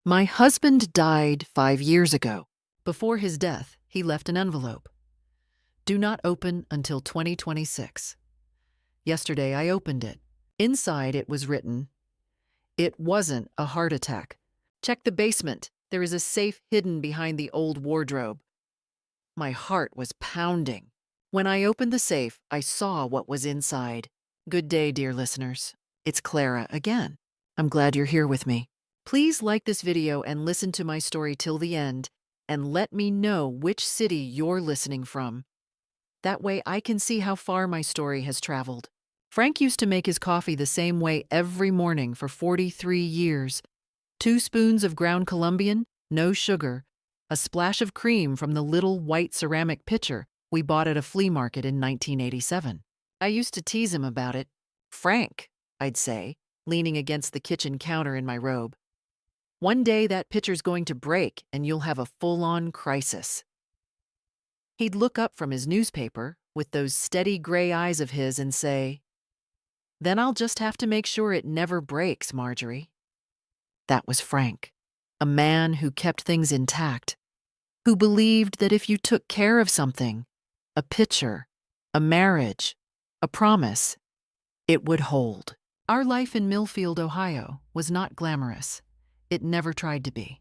My husband died 5 years ago. Before his death, he left an envelope. Do not open until 2026. Yesterday, I opened it. Inside, it was written, "It wasn't a heart attack. Check the basement. There is a safe hidden behind the old wardrobe." My heart was pounding. When I opened the safe, I saw what was inside. Good day, dear listeners. It's Clara again. I'm glad you're here with me. Please like this video and listen to my story till the end, and let me know which city you're listening from. That way I can see how far my story has traveled. Frank used to make his coffee the same way every morning for 43 years. 2 spoons of ground Colombian, no sugar, a splash of cream from the little white ceramic pitcher we bought at a flea market in 1987. I used to tease him about it. "Frank," I'd say, leaning against the kitchen counter in my robe, "one day that pitcher's going to break and you'll have a full-on crisis." He'd look up from his newspaper with those steady gray eyes of his and say, "Then I'll just have to make sure it never breaks, Marjorie." That was Frank, a man who kept things intact, who believed that if you took care of something, a pitcher, a marriage, a promise, it would hold. Our life in Millfield, Ohio, was not glamorous. It never tried to be.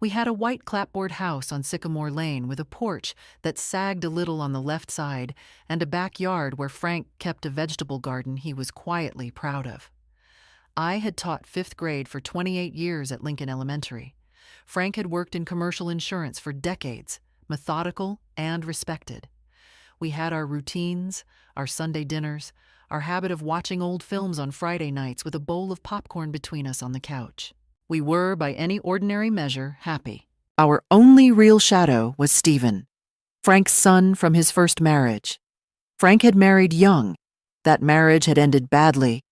We had a white clapboard house on Sycamore Lane with a porch that sagged a little on the left side and a backyard where Frank kept a vegetable garden he was quietly proud of. I had taught 5th grade for 28 years at Lincoln Elementary. Frank had worked in commercial insurance for decades, methodical and respected. We had our routines, our Sunday dinners, our habit of watching old films on Friday nights with a bowl of popcorn between us on the couch. We were, by any ordinary measure, happy. Our only real shadow was Stephen, Frank's son from his first marriage. Frank had married young. That marriage had ended badly,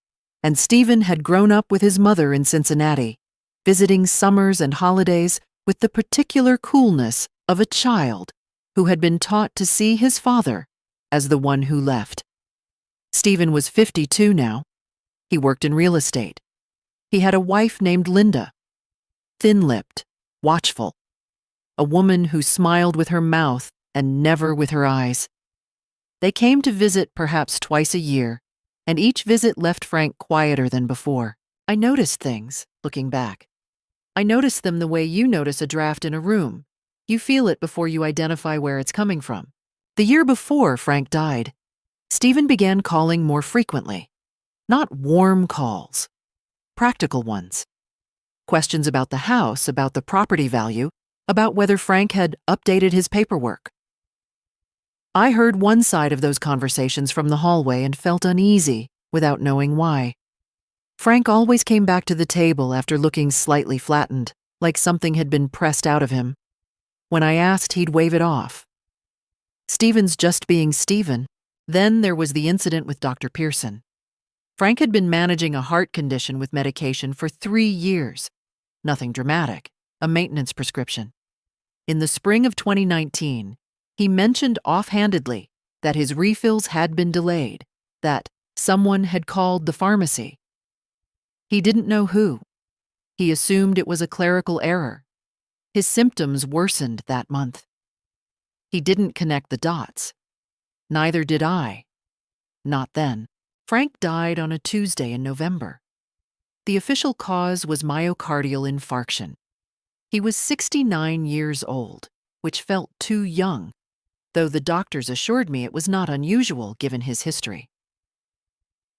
and Stephen had grown up with his mother in Cincinnati, visiting summers and holidays with the particular coolness of a child who had been taught to see his father as the one who left. Stephen was 52 now. He worked in real estate. He had a wife named Linda, thin-lipped, watchful, a woman who smiled with her mouth and never with her eyes. They came to visit perhaps twice a year, and each visit left Frank quieter than before. I noticed things, looking back. I noticed them the way you notice a draft in a room. You feel it before you identify where it's coming from. The year before Frank died, Stephen began calling more frequently. Not warm calls, practical ones. Questions about the house, about the property value, about whether Frank had updated his paperwork. I heard one side of those conversations from the hallway and felt uneasy without knowing why. Frank always came back to the table after looking slightly flattened, like something had been pressed out of him. When I asked, he'd wave it off. Stephen's just being Stephen. Then there was the incident with Dr. Pearson. Frank had been managing a heart condition with medication for 3 years. Nothing dramatic, a maintenance prescription. In the spring of 2019, he mentioned offhandedly that his refills had been delayed, that someone had called the pharmacy. He didn't know who. He assumed it was a clerical error. His symptoms worsened that month. He didn't connect the dots. Neither did I. Not then. Frank died on a Tuesday in November. The official cause was myocardial infarction. He was 69 years old, which felt too young, though the doctors assured me it was not unusual given his history.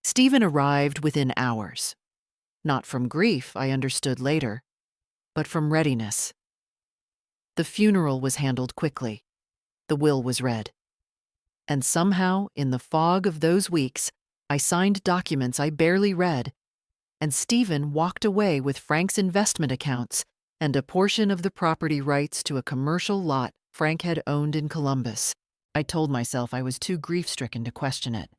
Stephen arrived within hours. Not from grief, I understood later, but from readiness. The funeral was handled quickly. The will was read. And somehow, in the fog of those weeks, I signed documents I barely read, and Stephen walked away with Frank's investment accounts and a portion of the property rights to a commercial lot Frank had owned in Columbus. I told myself I was too grief-stricken to question it.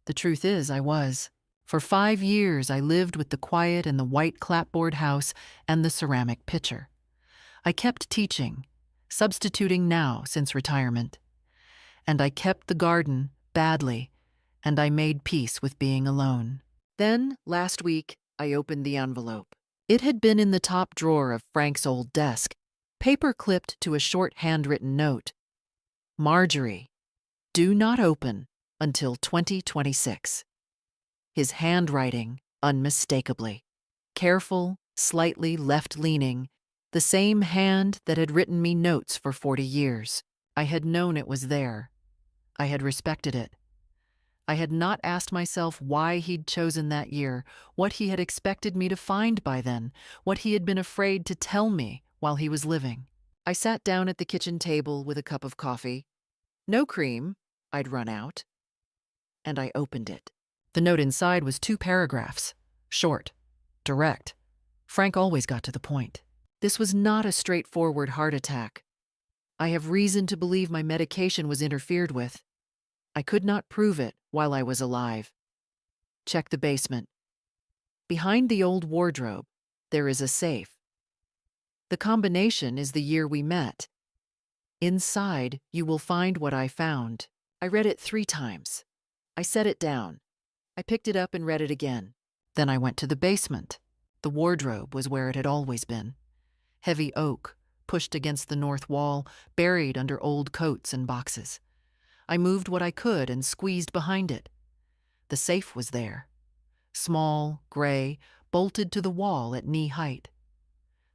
The truth is, I was. For 5 years, I lived with the quiet and the white clapboard house and the ceramic pitcher. I kept teaching, substituting now since retirement. And I kept the garden badly, and I made peace with being alone. Then, last week, I opened the envelope. It had been in the top drawer of Frank's old desk, paper clipped to a short handwritten note. Marjorie, do not open until 2026. His handwriting, unmistakably. Careful, slightly left-leaning, the same hand that had written me notes for 40 years. I had known it was there. I had respected it. I had not asked myself why he'd chosen that year, what he had expected me to find by then, what he had been afraid to tell me while he was living. I sat down at the kitchen table with a cup of coffee. No cream, I'd run out. And I opened it. The note inside was 2 paragraphs. Short, direct. Frank always got to the point. This was not a straightforward heart attack. I have reason to believe my medication was interfered with. I could not prove it while I was alive. Check the basement. Behind the old wardrobe, there is a safe. The combination is the year we met. Inside, you will find what I found. I read it 3 times. I set it down. I picked it up and read it again. Then I went to the basement. The wardrobe was where it had always been. Heavy oak, pushed against the north wall, buried under old coats and boxes. I moved what I could and squeezed behind it. The safe was there. Small, gray, bolted to the wall at knee height.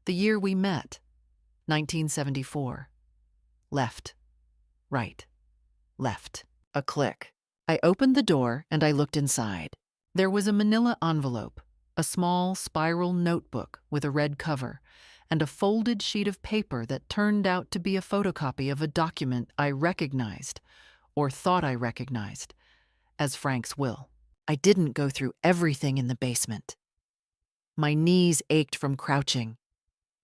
The year we met, 1974. Left, right, left. A click. I opened the door and I looked inside. There was a manila envelope, a small spiral notebook with a red cover, and a folded sheet of paper that turned out to be a photocopy of a document I recognized, or thought I recognized, as Frank's will. I didn't go through everything in the basement. My knees ached from crouching,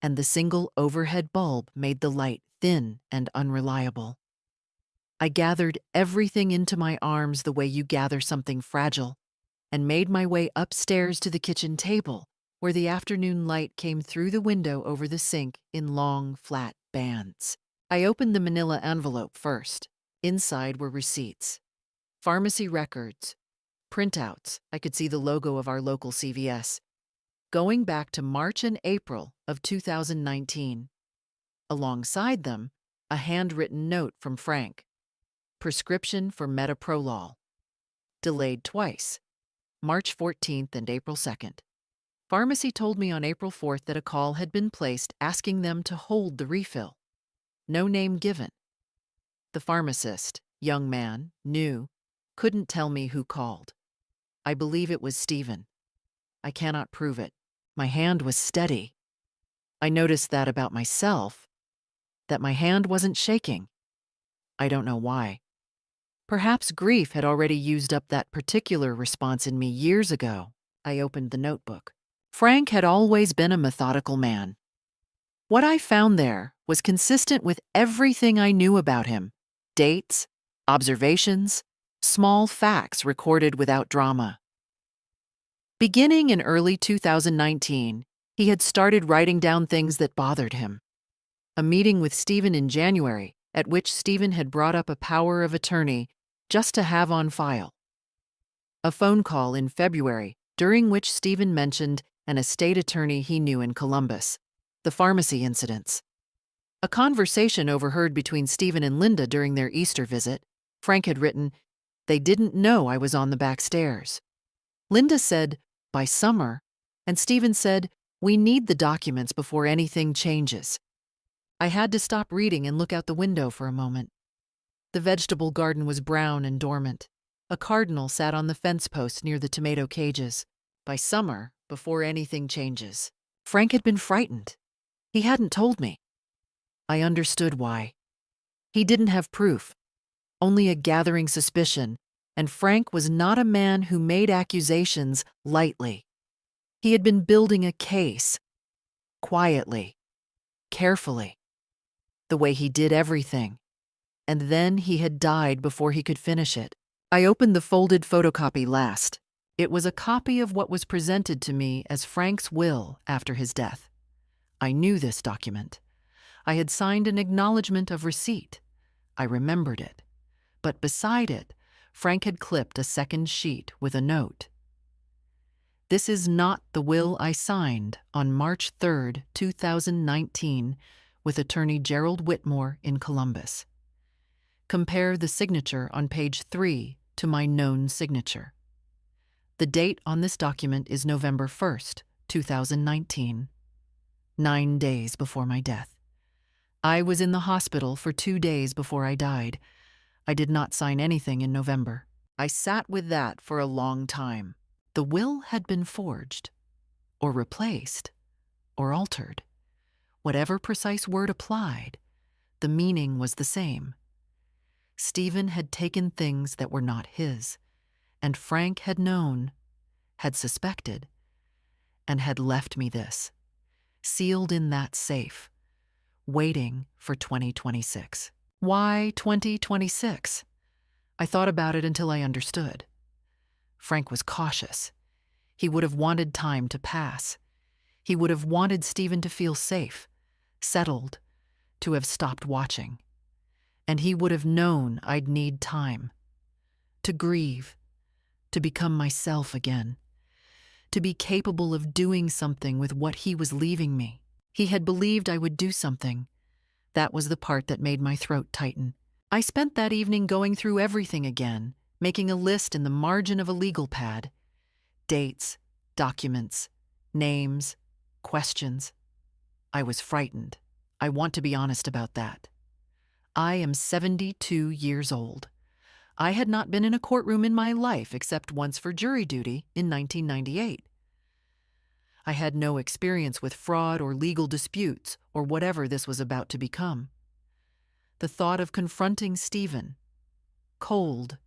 and the single overhead bulb made the light thin and unreliable. I gathered everything into my arms the way you gather something fragile, and made my way upstairs to the kitchen table, where the afternoon light came through the window over the sink in long, flat bands. I opened the manila envelope first. Inside were receipts, pharmacy records, printouts. I could see the logo of our local CVS, going back to March and April of 2019. Alongside them, a handwritten note from Frank. Prescription for metoprolol. Delayed twice, March 14th and April 2nd. Pharmacy told me on April 4th that a call had been placed asking them to hold the refill. No name given. The pharmacist, young man, new, couldn't tell me who called. I believe it was Stephen. I cannot prove it. My hand was steady. I noticed that about myself, that my hand wasn't shaking. I don't know why. Perhaps grief had already used up that particular response in me years ago. I opened the notebook. Frank had always been a methodical man. What I found there was consistent with everything I knew about him. Dates, observations, small facts recorded without drama. Beginning in early 2019, he had started writing down things that bothered him. A meeting with Stephen in January, at which Stephen had brought up a power of attorney just to have on file. A phone call in February, during which Stephen mentioned an estate attorney he knew in Columbus. The pharmacy incidents. A conversation overheard between Stephen and Linda during their Easter visit. Frank had written, "They didn't know I was on the back stairs." Linda said, "By summer," and Stephen said, "We need the documents before anything changes." I had to stop reading and look out the window for a moment. The vegetable garden was brown and dormant. A cardinal sat on the fence post near the tomato cages. By summer, before anything changes. Frank had been frightened. He hadn't told me. I understood why. He didn't have proof, only a gathering suspicion, and Frank was not a man who made accusations lightly. He had been building a case, quietly, carefully, the way he did everything. And then he had died before he could finish it. I opened the folded photocopy last. It was a copy of what was presented to me as Frank's will after his death. I knew this document. I had signed an acknowledgement of receipt. I remembered it. But beside it, Frank had clipped a second sheet with a note. This is not the will I signed on March 3, 2019, with attorney Gerald Whitmore in Columbus. Compare the signature on page 3 to my known signature. The date on this document is November 1st, 2019, 9 days before my death. I was in the hospital for 2 days before I died. I did not sign anything in November. I sat with that for a long time. The will had been forged, or replaced, or altered. Whatever precise word applied, the meaning was the same. Stephen had taken things that were not his, and Frank had known, had suspected, and had left me this, sealed in that safe, waiting for 2026. Why 2026? I thought about it until I understood. Frank was cautious. He would have wanted time to pass. He would have wanted Stephen to feel safe, settled, to have stopped watching. And he would have known I'd need time. To grieve, to become myself again, to be capable of doing something with what he was leaving me. He had believed I would do something. That was the part that made my throat tighten. I spent that evening going through everything again, making a list in the margin of a legal pad. Dates, documents, names, questions. I was frightened. I want to be honest about that. I am 72 years old. I had not been in a courtroom in my life except once for jury duty in 1998. I had no experience with fraud or legal disputes or whatever this was about to become. The thought of confronting Stephen, cold,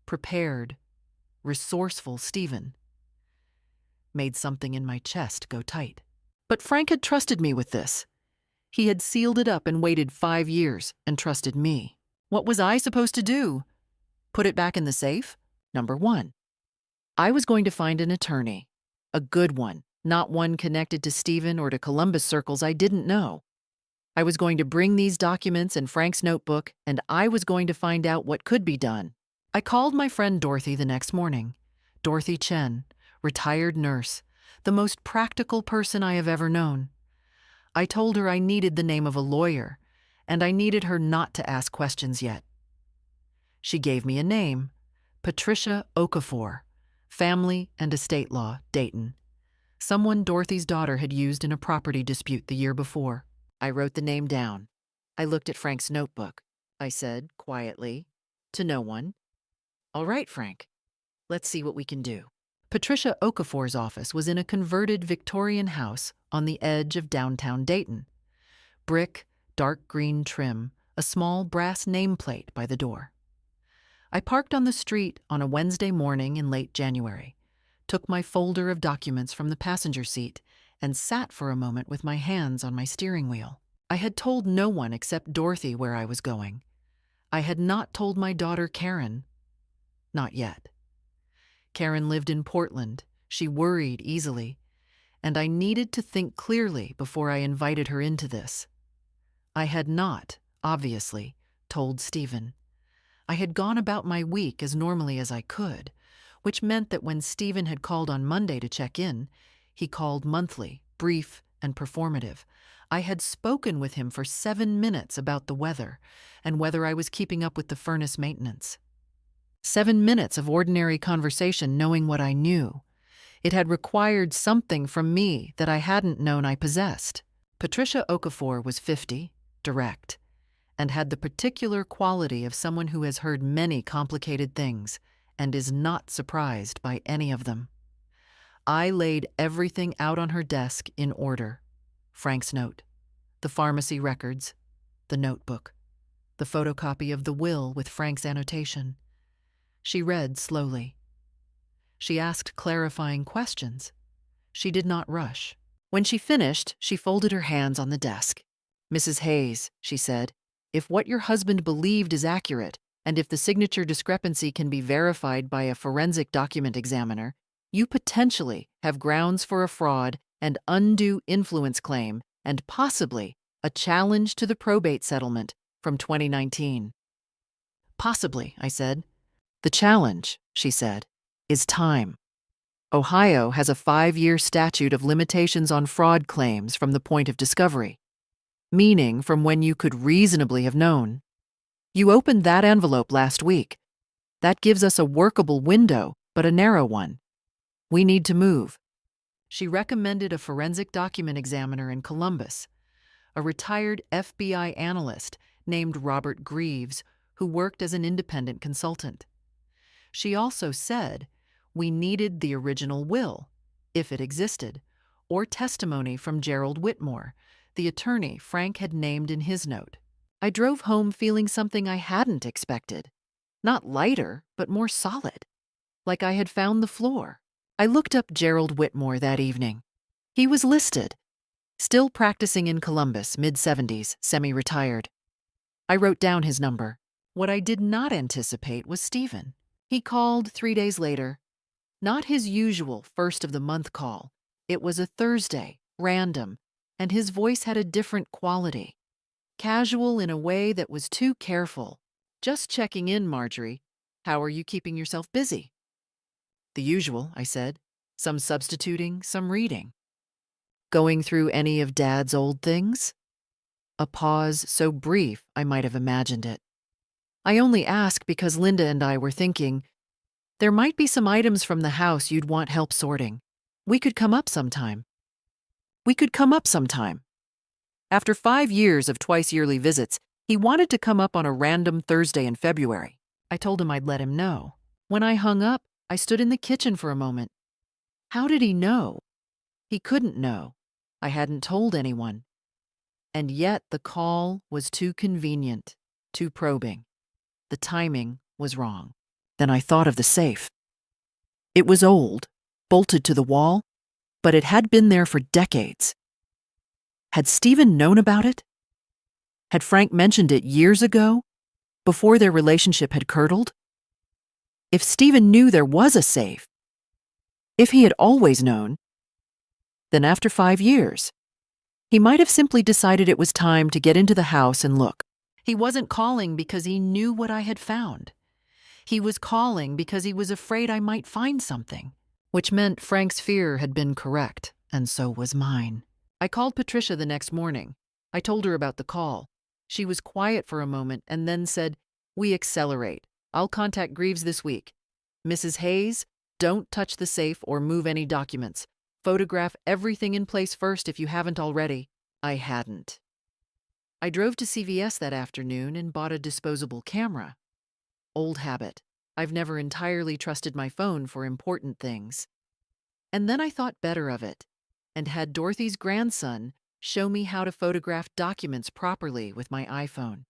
prepared, resourceful Stephen, made something in my chest go tight. But Frank had trusted me with this. He had sealed it up and waited 5 years and trusted me. What was I supposed to do? Put it back in the safe? Number 1. I was going to find an attorney, a good one, not one connected to Stephen or to Columbus circles I didn't know. I was going to bring these documents and Frank's notebook, and I was going to find out what could be done. I called my friend Dorothy the next morning. Dorothy Chen, retired nurse, the most practical person I have ever known. I told her I needed the name of a lawyer, and I needed her not to ask questions yet. She gave me a name, Patricia Okafor, Family and Estate Law, Dayton. Someone Dorothy's daughter had used in a property dispute the year before. I wrote the name down. I looked at Frank's notebook. I said, quietly, to no one, "All right, Frank, let's see what we can do." Patricia Okafor's office was in a converted Victorian house on the edge of downtown Dayton. Brick, dark green trim, a small brass nameplate by the door. I parked on the street on a Wednesday morning in late January, took my folder of documents from the passenger seat, and sat for a moment with my hands on my steering wheel. I had told no one except Dorothy where I was going. I had not told my daughter Karen. Not yet. Karen lived in Portland. She worried easily, and I needed to think clearly before I invited her into this. I had not, obviously, told Stephen. I had gone about my week as normally as I could, which meant that when Stephen had called on Monday to check in, he called monthly, brief, and performative. I had spoken with him for 7 minutes about the weather and whether I was keeping up with the furnace maintenance. 7 minutes of ordinary conversation knowing what I knew. It had required something from me that I hadn't known I possessed. Patricia Okafor was 50, direct, and had the particular quality of someone who has heard many complicated things and is not surprised by any of them. I laid everything out on her desk in order. Frank's note, the pharmacy records, the notebook, the photocopy of the will with Frank's annotation. She read slowly. She asked clarifying questions. She did not rush. When she finished, she folded her hands on the desk. "Mrs. Hayes," she said, "if what your husband believed is accurate, and if the signature discrepancy can be verified by a forensic document examiner, you potentially have grounds for a fraud and undue influence claim and possibly a challenge to the probate settlement from 2019. "Possibly," I said. "The challenge," she said, "is time." Ohio has a 5-year statute of limitations on fraud claims from the point of discovery, meaning from when you could reasonably have known. You opened that envelope last week. That gives us a workable window, but a narrow one. We need to move. She recommended a forensic document examiner in Columbus, a retired FBI analyst named Robert Greaves, who worked as an independent consultant. She also said we needed the original will, if it existed, or testimony from Gerald Whitmore, the attorney Frank had named in his note. I drove home feeling something I hadn't expected. Not lighter, but more solid, like I had found the floor. I looked up Gerald Whitmore that evening. He was listed, still practicing in Columbus, mid-70s, semi-retired. I wrote down his number. What I did not anticipate was Stephen. He called 3 days later. Not his usual first-of-the-month call. It was a Thursday, random, and his voice had a different quality. Casual in a way that was too careful. Just checking in, Marjorie. How are you keeping yourself busy? The usual, I said. Some substituting, some reading. Going through any of Dad's old things? A pause so brief I might have imagined it. I only ask because Linda and I were thinking, there might be some items from the house you'd want help sorting. We could come up sometime. After 5 years of twice-yearly visits, he wanted to come up on a random Thursday in February. I told him I'd let him know. When I hung up, I stood in the kitchen for a moment. How did he know? He couldn't know. I hadn't told anyone. And yet the call was too convenient, too probing. The timing was wrong. Then I thought of the safe. It was old, bolted to the wall, but it had been there for decades. Had Stephen known about it? Had Frank mentioned it years ago, before their relationship had curdled? If Stephen knew there was a safe, if he had always known, then after 5 years, he might have simply decided it was time to get into the house and look. He wasn't calling because he knew what I had found. He was calling because he was afraid I might find something, which meant Frank's fear had been correct, and so was mine. I called Patricia the next morning. I told her about the call. She was quiet for a moment and then said, "We accelerate. I'll contact Greaves this week. Mrs. Hayes, don't touch the safe or move any documents. Photograph everything in place first if you haven't already." I hadn't. I drove to CVS that afternoon and bought a disposable camera. Old habit. I've never entirely trusted my phone for important things. And then I thought better of it and had Dorothy's grandson show me how to photograph documents properly with my iPhone.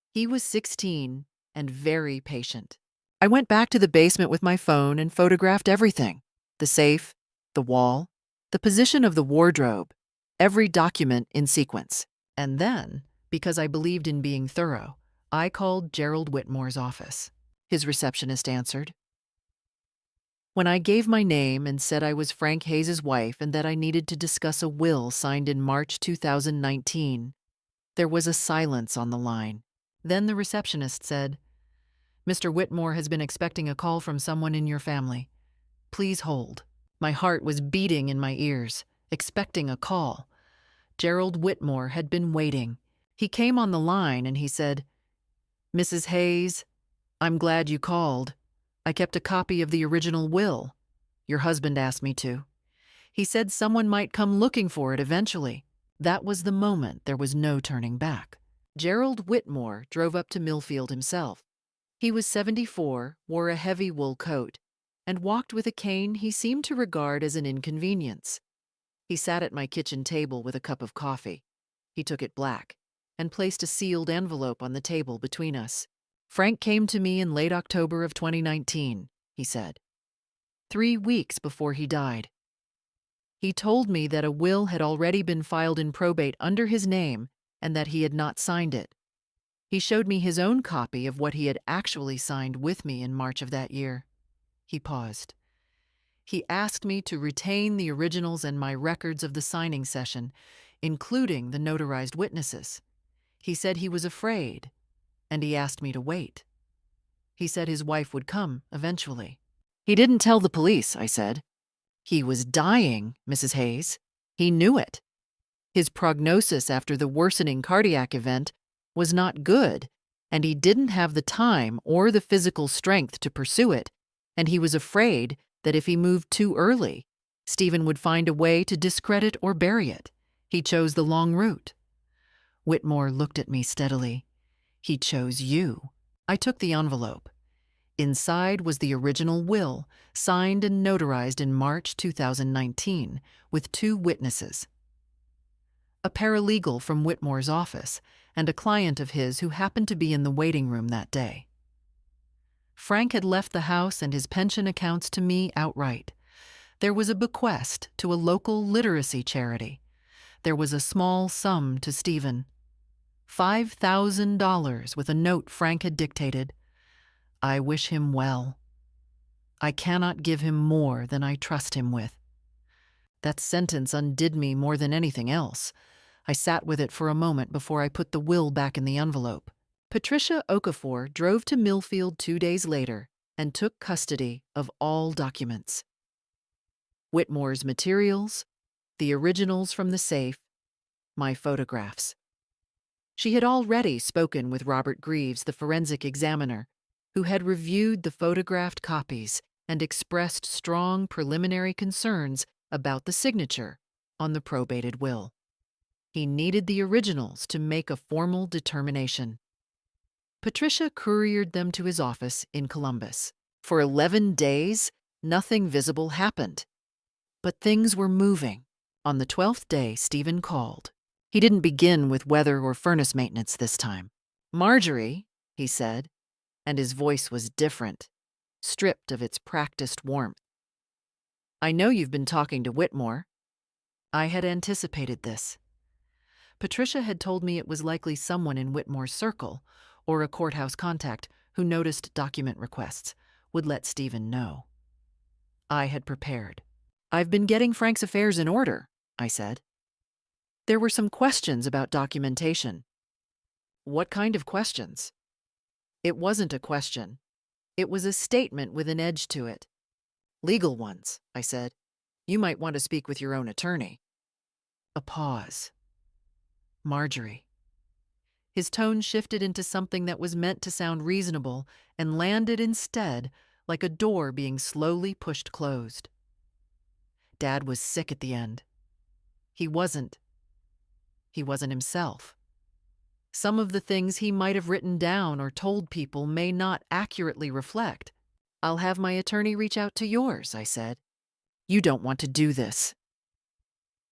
He was 16 and very patient. I went back to the basement with my phone and photographed everything. The safe, the wall, the position of the wardrobe, every document in sequence. And then, because I believed in being thorough, I called Gerald Whitmore's office. His receptionist answered. When I gave my name and said I was Frank Hayes' wife and that I needed to discuss a will signed in March 2019, there was a silence on the line. Then the receptionist said, "Mr. Whitmore has been expecting a call from someone in your family. Please hold." My heart was beating in my ears, expecting a call. Gerald Whitmore had been waiting. He came on the line and he said, "Mrs. Hayes, I'm glad you called. I kept a copy of the original will. Your husband asked me to. He said someone might come looking for it eventually." That was the moment there was no turning back. Gerald Whitmore drove up to Millfield himself. He was 74, wore a heavy wool coat, and walked with a cane he seemed to regard as an inconvenience. He sat at my kitchen table with a cup of coffee. He took it black and placed a sealed envelope on the table between us. "Frank came to me in late October of 2019, he said, 3 weeks before he died. He told me that a will had already been filed in probate under his name and that he had not signed it. He showed me his own copy of what he had actually signed with me in March of that year." He paused. "He asked me to retain the originals and my records of the signing session, including the notarized witnesses. He said he was afraid, and he asked me to wait. He said his wife would come eventually." "He didn't tell the police," I said. He was dying, Mrs. Hayes. He knew it. His prognosis after the worsening cardiac event was not good, and he didn't have the time or the physical strength to pursue it, and he was afraid that if he moved too early, Stephen would find a way to discredit or bury it. He chose the long route. Whitmore looked at me steadily. He chose you. I took the envelope. Inside was the original will, signed and notarized in March 2019, with 2 witnesses. A paralegal from Whitmore's office and a client of his who happened to be in the waiting room that day. Frank had left the house and his pension accounts to me outright. There was a bequest to a local literacy charity. There was a small sum to Stephen. $5,000 with a note Frank had dictated. I wish him well. I cannot give him more than I trust him with. That sentence undid me more than anything else. I sat with it for a moment before I put the will back in the envelope. Patricia Okafor drove to Millfield 2 days later and took custody of all documents. Whitmore's materials, the originals from the safe, my photographs. She had already spoken with Robert Greaves, the forensic examiner, who had reviewed the photographed copies and expressed strong preliminary concerns about the signature on the probated will. He needed the originals to make a formal determination. Patricia couriered them to his office in Columbus. For 11 days, nothing visible happened. But things were moving. On the 12th day, Stephen called. He didn't begin with weather or furnace maintenance this time. "Marjorie," he said, and his voice was different, stripped of its practiced warmth. "I know you've been talking to Whitmore." I had anticipated this. Patricia had told me it was likely someone in Whitmore's circle, or a courthouse contact who noticed document requests, would let Stephen know. I had prepared. "I've been getting Frank's affairs in order," I said. "There were some questions about documentation." "What kind of questions?" It wasn't a question. It was a statement with an edge to it. "Legal ones," I said. "You might want to speak with your own attorney." A pause. "Marjorie." His tone shifted into something that was meant to sound reasonable and landed instead like a door being slowly pushed closed. Dad was sick at the end. He wasn't himself. Some of the things he might have written down or told people may not accurately reflect. "I'll have my attorney reach out to yours," I said. "You don't want to do this."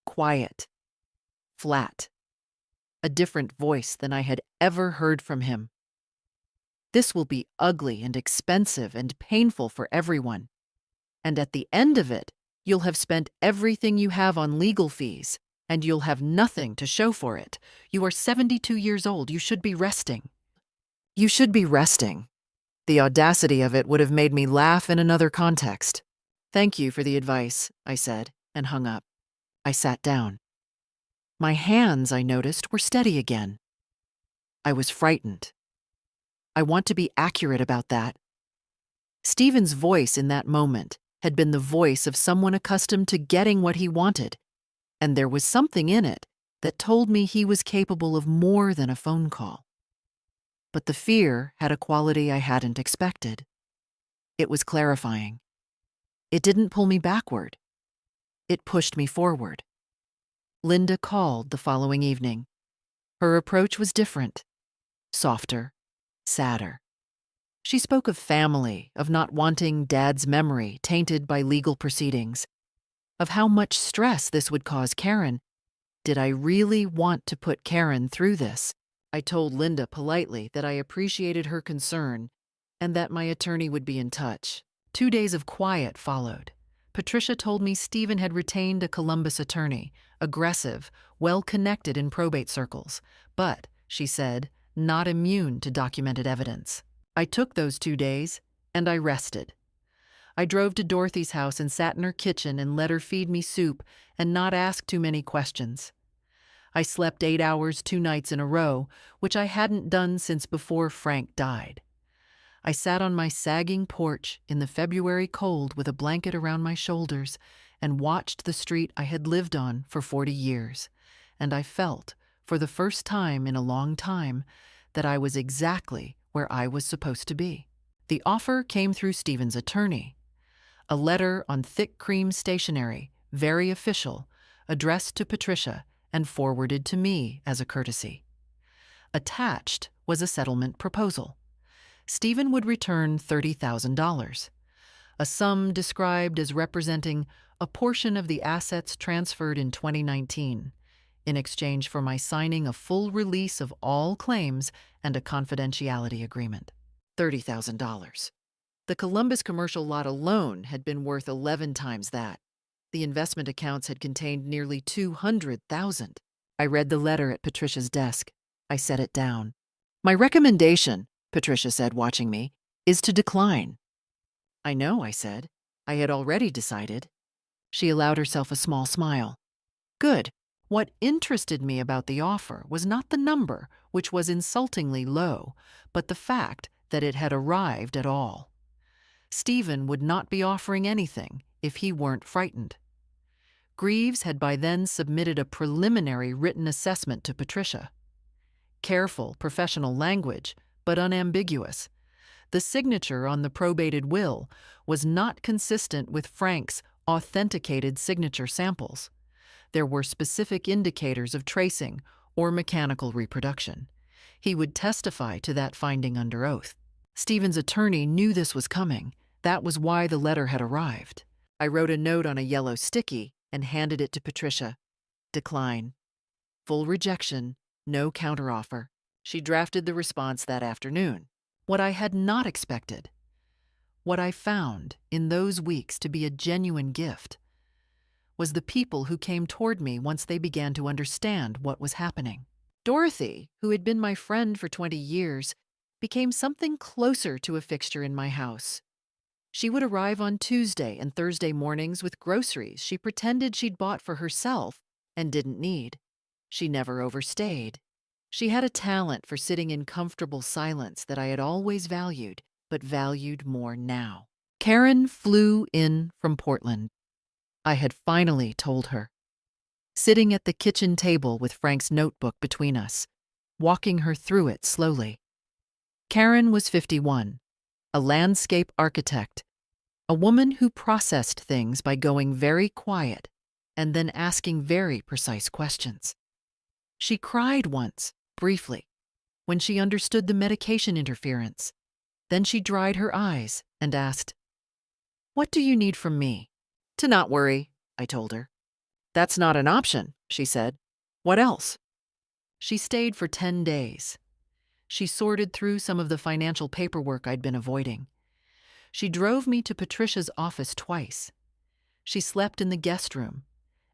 Quiet. Flat. A different voice than I had ever heard from him. "This will be ugly and expensive and painful for everyone. And at the end of it, you'll have spent everything you have on legal fees, and you'll have nothing to show for it. You are 72 years old. You should be resting." "You should be resting." The audacity of it would have made me laugh in another context. "Thank you for the advice," I said, and hung up. I sat down. My hands, I noticed, were steady again. I was frightened. I want to be accurate about that. Stephen's voice in that moment had been the voice of someone accustomed to getting what he wanted, and there was something in it that told me he was capable of more than a phone call. But the fear had a quality I hadn't expected. It was clarifying. It didn't pull me backward. It pushed me forward. Linda called the following evening. Her approach was different, softer, sadder. She spoke of family, of not wanting Dad's memory tainted by legal proceedings, of how much stress this would cause Karen. Did I really want to put Karen through this? I told Linda politely that I appreciated her concern and that my attorney would be in touch. 2 days of quiet followed. Patricia told me Stephen had retained a Columbus attorney, aggressive, well-connected in probate circles, but, she said, not immune to documented evidence. I took those 2 days, and I rested. I drove to Dorothy's house and sat in her kitchen and let her feed me soup and not ask too many questions. I slept 8 hours 2 nights in a row, which I hadn't done since before Frank died. I sat on my sagging porch in the February cold with a blanket around my shoulders and watched the street I had lived on for 40 years, and I felt, for the first time in a long time, that I was exactly where I was supposed to be. The offer came through Stephen's attorney. A letter on thick cream stationery, very official, addressed to Patricia and forwarded to me as a courtesy. Attached was a settlement proposal. Stephen would return $30,000, a sum described as representing a portion of the assets transferred in 2019, in exchange for my signing a full release of all claims and a confidentiality agreement. $30,000. The Columbus commercial lot alone had been worth 11 times that. The investment accounts had contained nearly $200,000. I read the letter at Patricia's desk. I set it down. "My recommendation," Patricia said, watching me, "is to decline." "I know," I said. I had already decided. She allowed herself a small smile. "Good. What interested me about the offer was not the number, which was insultingly low, but the fact that it had arrived at all. Stephen would not be offering anything if he weren't frightened." Greaves had by then submitted a preliminary written assessment to Patricia. Careful, professional language, but unambiguous. The signature on the probated will was not consistent with Frank's authenticated signature samples. There were specific indicators of tracing or mechanical reproduction. He would testify to that finding under oath. Stephen's attorney knew this was coming. That was why the letter had arrived. I wrote a note on a yellow sticky and handed it to Patricia. Decline. Full rejection, no counteroffer. She drafted the response that afternoon. What I had not expected, what I found in those weeks to be a genuine gift, was the people who came toward me once they began to understand what was happening. Dorothy, who had been my friend for 20 years, became something closer to a fixture in my house. She would arrive on Tuesday and Thursday mornings with groceries she pretended she'd bought for herself and didn't need. She never overstayed. She had a talent for sitting in comfortable silence that I had always valued, but valued more now. Karen flew in from Portland. I had finally told her. Sitting at the kitchen table with Frank's notebook between us, walking her through it slowly. Karen was 51, a landscape architect, a woman who processed things by going very quiet and then asking very precise questions. She cried once, briefly, when she understood the medication interference. Then she dried her eyes and asked, "What do you need from me?" "To not worry," I told her. "That's not an option," she said. "What else?" She stayed for 10 days. She sorted through some of the financial paperwork I'd been avoiding. She drove me to Patricia's office twice. She slept in the guest room,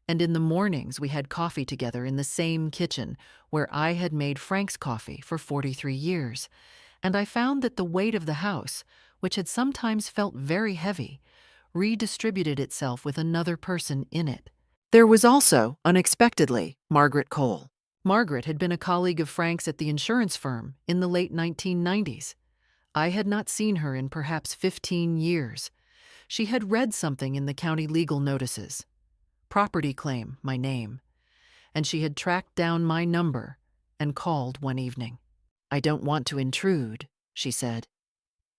and in the mornings we had coffee together in the same kitchen where I had made Frank's coffee for 43 years, and I found that the weight of the house, which had sometimes felt very heavy, redistributed itself with another person in it. There was also, unexpectedly, Margaret Cole. Margaret had been a colleague of Frank's at the insurance firm in the late 1990s. I had not seen her in perhaps 15 years. She had read something in the county legal notices. Property claim, my name. And she had tracked down my number and called one evening. "I don't want to intrude," she said.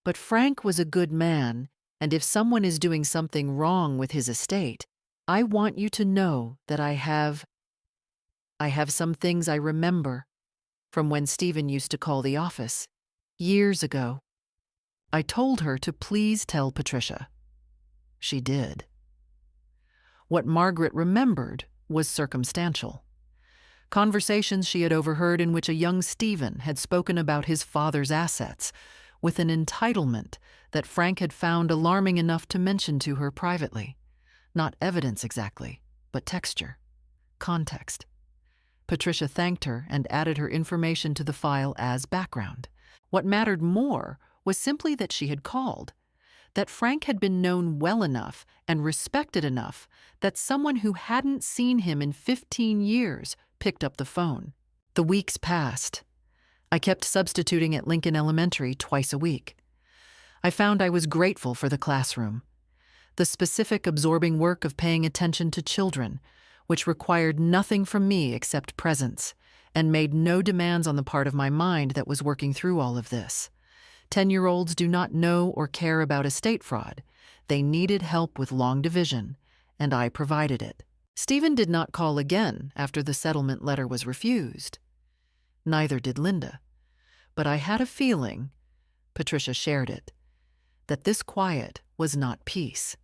"But Frank was a good man, and if someone is doing something wrong with his estate, I want you to know that I have some things I remember from when Stephen used to call the office, years ago." I told her to please tell Patricia. She did. What Margaret remembered was circumstantial. Conversations she had overheard in which a young Stephen had spoken about his father's assets, with an entitlement that Frank had found alarming enough to mention to her privately. Not evidence exactly, but texture, context. Patricia thanked her and added her information to the file as background. What mattered more was simply that she had called, that Frank had been known well enough and respected enough that someone who hadn't seen him in 15 years picked up the phone. The weeks passed. I kept substituting at Lincoln Elementary twice a week. I found I was grateful for the classroom. the specific absorbing work of paying attention to children, which required nothing from me except presence, and made no demands on the part of my mind that was working through all of this. 10-year-olds do not know or care about estate fraud. They needed help with long division, and I provided it. Stephen did not call again after the settlement letter was refused. Neither did Linda. But I had a feeling, Patricia shared it, that this quiet was not peace.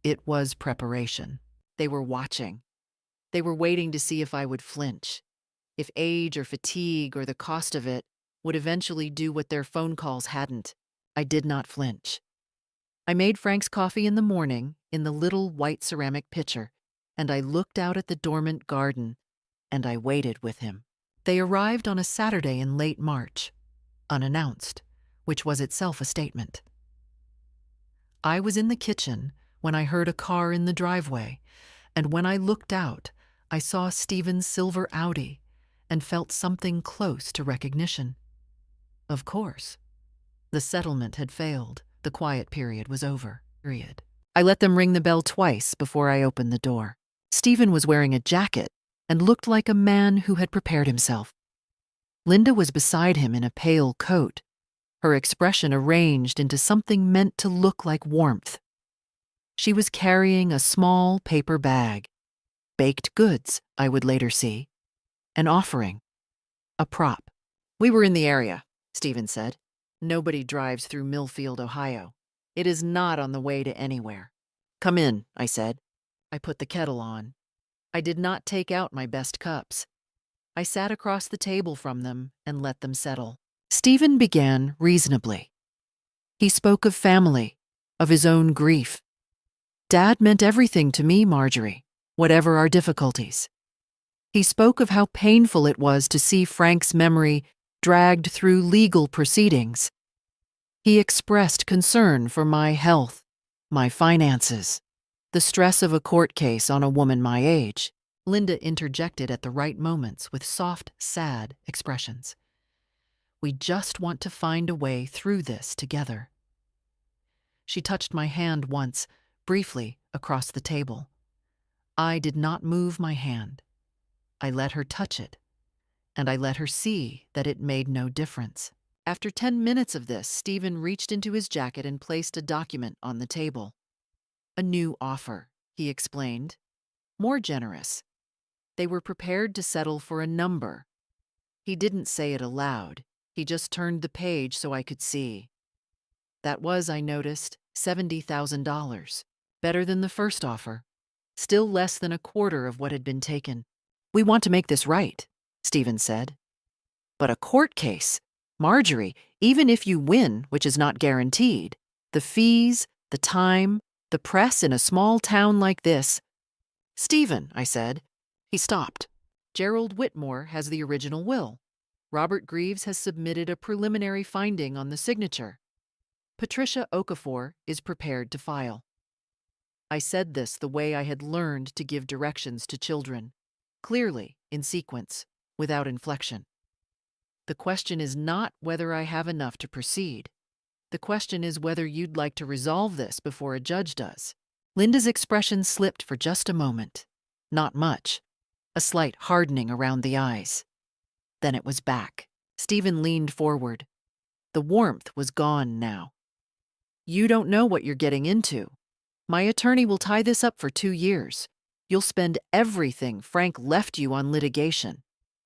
It was preparation. They were watching. They were waiting to see if I would flinch, if age or fatigue or the cost of it would eventually do what their phone calls hadn't. I did not flinch. I made Frank's coffee in the morning in the little white ceramic pitcher, and I looked out at the dormant garden, and I waited with him. They arrived on a Saturday in late March, unannounced, which was itself a statement. I was in the kitchen when I heard a car in the driveway, and when I looked out, I saw Stephen's silver Audi and felt something close to recognition. Of course. The settlement had failed. The quiet period was over. I let them ring the bell twice before I opened the door. Stephen was wearing a jacket and looked like a man who had prepared himself. Linda was beside him in a pale coat, her expression arranged into something meant to look like warmth. She was carrying a small paper bag. Baked goods, I would later see. An offering. A prop. "We were in the area," Stephen said. "Nobody drives through Millfield, Ohio. It is not on the way to anywhere." "Come in," I said. I put the kettle on. I did not take out my best cups. I sat across the table from them and let them settle. Stephen began reasonably. He spoke of family, of his own grief. "Dad meant everything to me, Marjorie, whatever our difficulties." He spoke of how painful it was to see Frank's memory dragged through legal proceedings. He expressed concern for my health, my finances, the stress of a court case on a woman my age. Linda interjected at the right moments with soft, sad expressions. "We just want to find a way through this together." She touched my hand once, briefly, across the table. I did not move my hand. I let her touch it, and I let her see that it made no difference. After 10 minutes of this, Stephen reached into his jacket and placed a document on the table. "A new offer," he explained. "More generous. They were prepared to settle for a number." He didn't say it aloud. He just turned the page so I could see. That was, I noticed, $70,000. Better than the first offer. Still less than a quarter of what had been taken. "We want to make this right," Stephen said. "But a court case, Marjorie, even if you win, which is not guaranteed, the fees, the time, the press in a small town like this—" "Stephen," I said. He stopped. "Gerald Whitmore has the original will. Robert Greaves has submitted a preliminary finding on the signature. Patricia Okafor is prepared to file." I said this the way I had learned to give directions to children, clearly, in sequence, without inflection. "The question is not whether I have enough to proceed. The question is whether you'd like to resolve this before a judge does." Linda's expression slipped for just a moment. Not much. A slight hardening around the eyes. Then it was back. Stephen leaned forward. The warmth was gone now. "You don't know what you're getting into. My attorney will tie this up for 2 years. You'll spend everything Frank left you on litigation.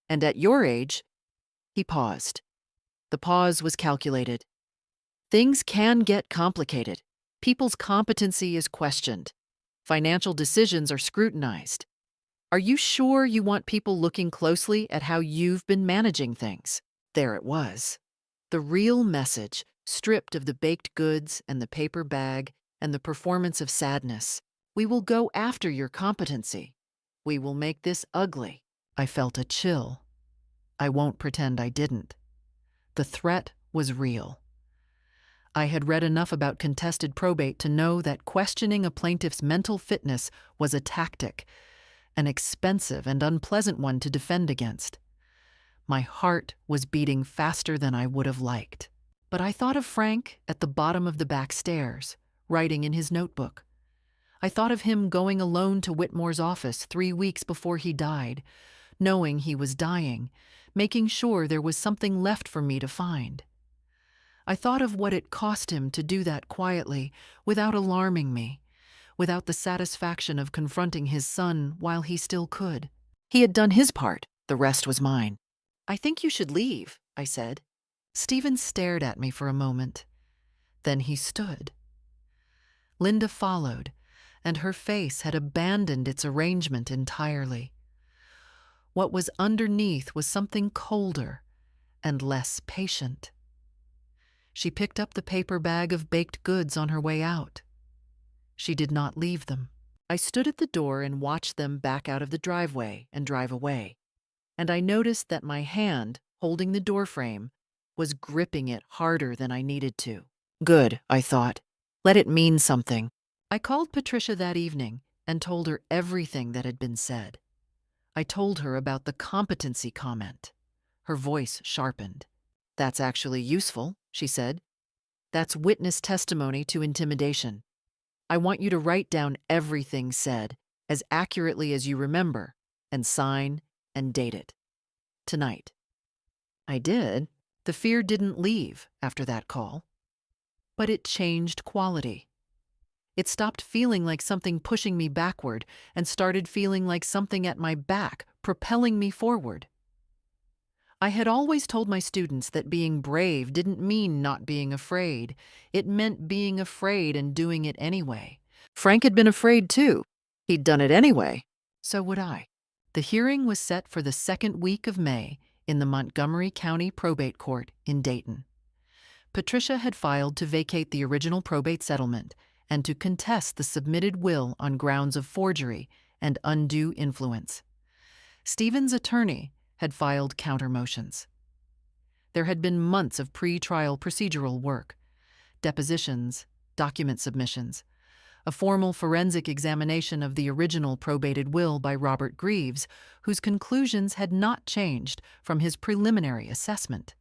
And at your age—" He paused. The pause was calculated. "Things can get complicated. People's competency is questioned. Financial decisions are scrutinized. Are you sure you want people looking closely at how you've been managing things?" There it was. The real message, stripped of the baked goods and the paper bag and the performance of sadness. "We will go after your competency. We will make this ugly." I felt a chill. I won't pretend I didn't. The threat was real. I had read enough about contested probate to know that questioning a plaintiff's mental fitness was a tactic, an expensive and unpleasant one to defend against. My heart was beating faster than I would have liked. But I thought of Frank at the bottom of the back stairs, writing in his notebook, I thought of him going alone to Whitmore's office 3 weeks before he died, knowing he was dying, making sure there was something left for me to find. I thought of what it cost him to do that quietly, without alarming me, without the satisfaction of confronting his son while he still could. He had done his part, the rest was mine. "I think you should leave," I said. Stephen stared at me for a moment. Then he stood. Linda followed, and her face had abandoned its arrangement entirely. What was underneath was something colder and less patient. She picked up the paper bag of baked goods on her way out. She did not leave them. I stood at the door and watched them back out of the driveway and drive away, and I noticed that my hand, holding the doorframe, was gripping it harder than I needed to. Good, I thought. Let it mean something. I called Patricia that evening and told her everything that had been said. I told her about the competency comment. Her voice sharpened. "That's actually useful," she said. "That's witness testimony to intimidation. I want you to write down everything said, as accurately as you remember, and sign and date it. Tonight." I did. The fear didn't leave after that call. But it changed quality. It stopped feeling like something pushing me backward and started feeling like something at my back, propelling me forward. I had always told my students that being brave didn't mean not being afraid. It meant being afraid and doing it anyway. Frank had been afraid too. He'd done it anyway. So would I. The hearing was set for the second week of May in the Montgomery County Probate Court in Dayton. Patricia had filed to vacate the original probate settlement and to contest the submitted will on grounds of forgery and undue influence. Stephen's attorney had filed counter-motions. There had been months of pre-trial procedural work, depositions, document submissions, a formal forensic examination of the original probated will by Robert Greaves, whose conclusions had not changed from his preliminary assessment.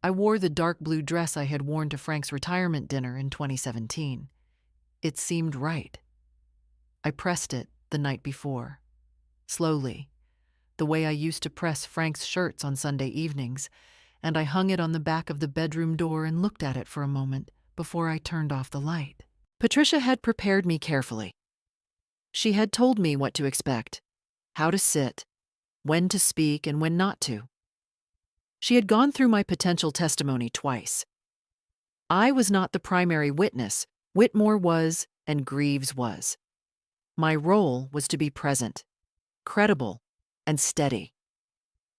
I wore the dark blue dress I had worn to Frank's retirement dinner in 2017. It seemed right. I pressed it the night before, slowly, the way I used to press Frank's shirts on Sunday evenings, and I hung it on the back of the bedroom door and looked at it for a moment before I turned off the light. Patricia had prepared me carefully. She had told me what to expect, how to sit, when to speak and when not to. She had gone through my potential testimony twice. I was not the primary witness. Whitmore was, and Greaves was. My role was to be present, credible, and steady.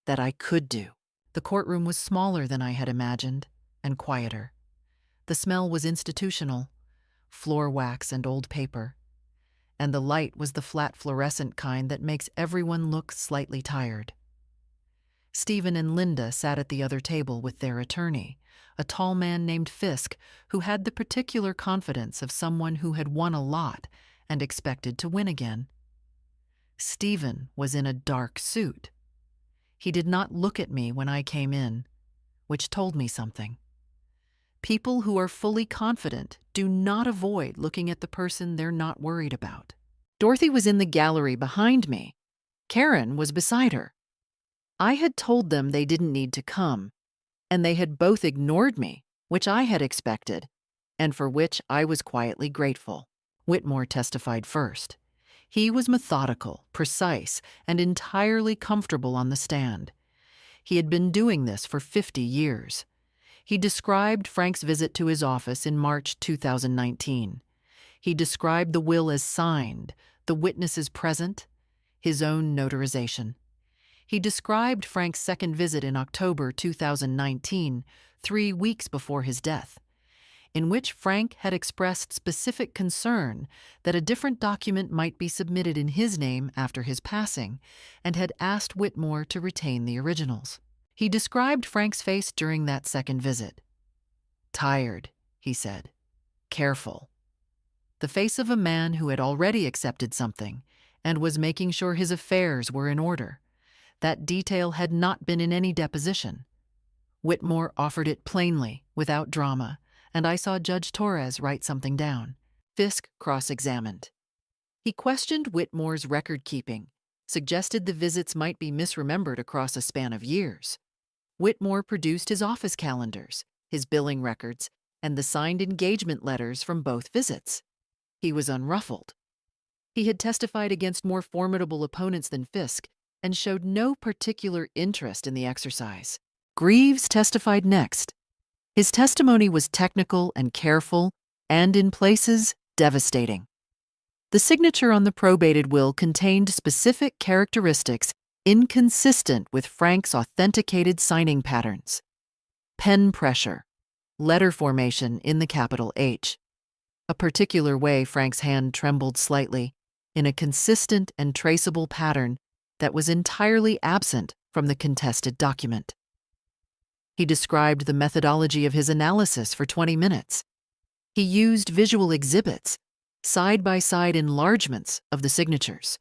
That I could do. The courtroom was smaller than I had imagined, and quieter. The smell was institutional, floor wax and old paper, and the light was the flat fluorescent kind that makes everyone look slightly tired. Stephen and Linda sat at the other table with their attorney, a tall man named Fisk, who had the particular confidence of someone who had won a lot and expected to win again. Stephen was in a dark suit. He did not look at me when I came in, which told me something. People who are fully confident do not avoid looking at the person they're not worried about. Dorothy was in the gallery behind me. Karen was beside her. I had told them they didn't need to come, and they had both ignored me, which I had expected, and for which I was quietly grateful. Whitmore testified first. He was methodical, precise, and entirely comfortable on the stand. He had been doing this for 50 years. He described Frank's visit to his office in March 2019. He described the will as signed, the witnesses present, his own notarization. He described Frank's second visit in October 2019, 3 weeks before his death, in which Frank had expressed specific concern that a different document might be submitted in his name after his passing, and had asked Whitmore to retain the originals. He described Frank's face during that second visit. "Tired," he said. "Careful." The face of a man who had already accepted something and was making sure his affairs were in order. That detail had not been in any deposition. Whitmore offered it plainly, without drama, and I saw Judge Torres write something down. Fisk cross-examined. He questioned Whitmore's record-keeping, suggested the visits might be misremembered across a span of years. Whitmore produced his office calendars, his billing records, and the signed engagement letters from both visits. He was unruffled. He had testified against more formidable opponents than Fisk and showed no particular interest in the exercise. Greaves testified next. His testimony was technical and careful, and in places, devastating. The signature on the probated will contained specific characteristics inconsistent with Frank's authenticated signing patterns. Pen pressure, letter formation in the capital H. A particular way Frank's hand trembled slightly, in a consistent and traceable pattern that was entirely absent from the contested document. He described the methodology of his analysis for 20 minutes. He used visual exhibits, side-by-side enlargements of the signatures.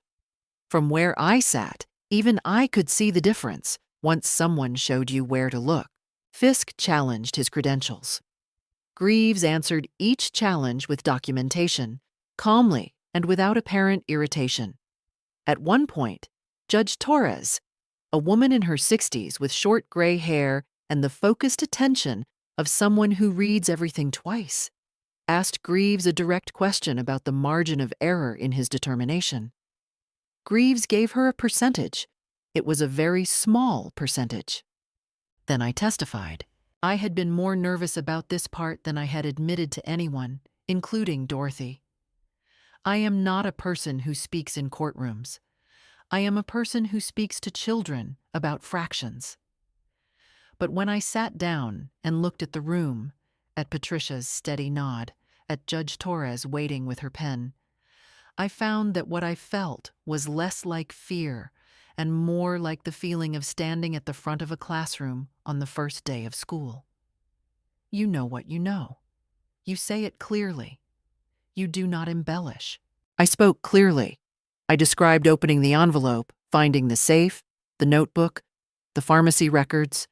From where I sat, even I could see the difference once someone showed you where to look. Fisk challenged his credentials. Greaves answered each challenge with documentation, calmly and without apparent irritation. At one point, Judge Torres, a woman in her 60s with short gray hair and the focused attention of someone who reads everything twice, asked Greaves a direct question about the margin of error in his determination. Greaves gave her a percentage. It was a very small percentage. Then I testified. I had been more nervous about this part than I had admitted to anyone, including Dorothy. I am not a person who speaks in courtrooms. I am a person who speaks to children about fractions. But when I sat down and looked at the room, at Patricia's steady nod, at Judge Torres waiting with her pen, I found that what I felt was less like fear and more like the feeling of standing at the front of a classroom on the first day of school. You know what you know. You say it clearly. You do not embellish. I spoke clearly. I described opening the envelope, finding the safe, the notebook, the pharmacy records,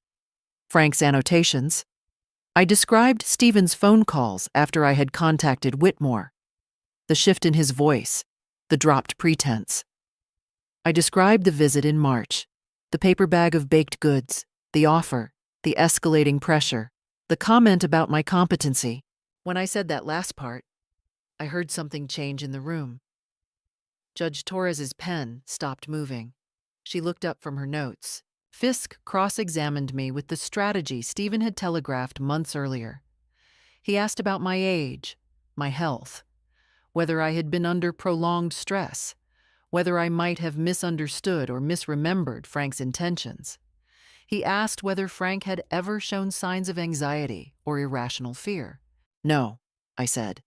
Frank's annotations. I described Stephen's phone calls after I had contacted Whitmore, the shift in his voice, the dropped pretense. I described the visit in March, the paper bag of baked goods, the offer, the escalating pressure, the comment about my competency. When I said that last part, I heard something change in the room. Judge Torres's pen stopped moving. She looked up from her notes. Fisk cross-examined me with the strategy Stephen had telegraphed months earlier. He asked about my age, my health, whether I had been under prolonged stress, whether I might have misunderstood or misremembered Frank's intentions. He asked whether Frank had ever shown signs of anxiety or irrational fear. No, I said.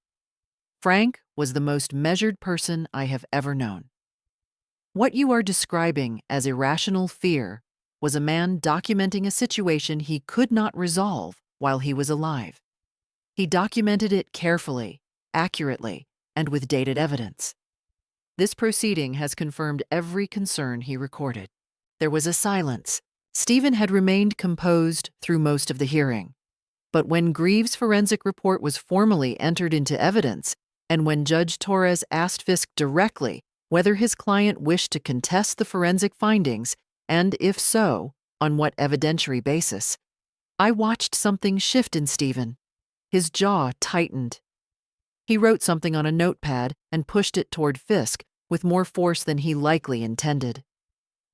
Frank was the most measured person I have ever known. What you are describing as irrational fear was a man documenting a situation he could not resolve while he was alive. He documented it carefully, accurately, and with dated evidence. This proceeding has confirmed every concern he recorded. There was a silence. Stephen had remained composed through most of the hearing. But when Greaves' forensic report was formally entered into evidence, and when Judge Torres asked Fisk directly whether his client wished to contest the forensic findings, and if so, on what evidentiary basis, I watched something shift in Stephen. His jaw tightened. He wrote something on a notepad and pushed it toward Fisk with more force than he likely intended.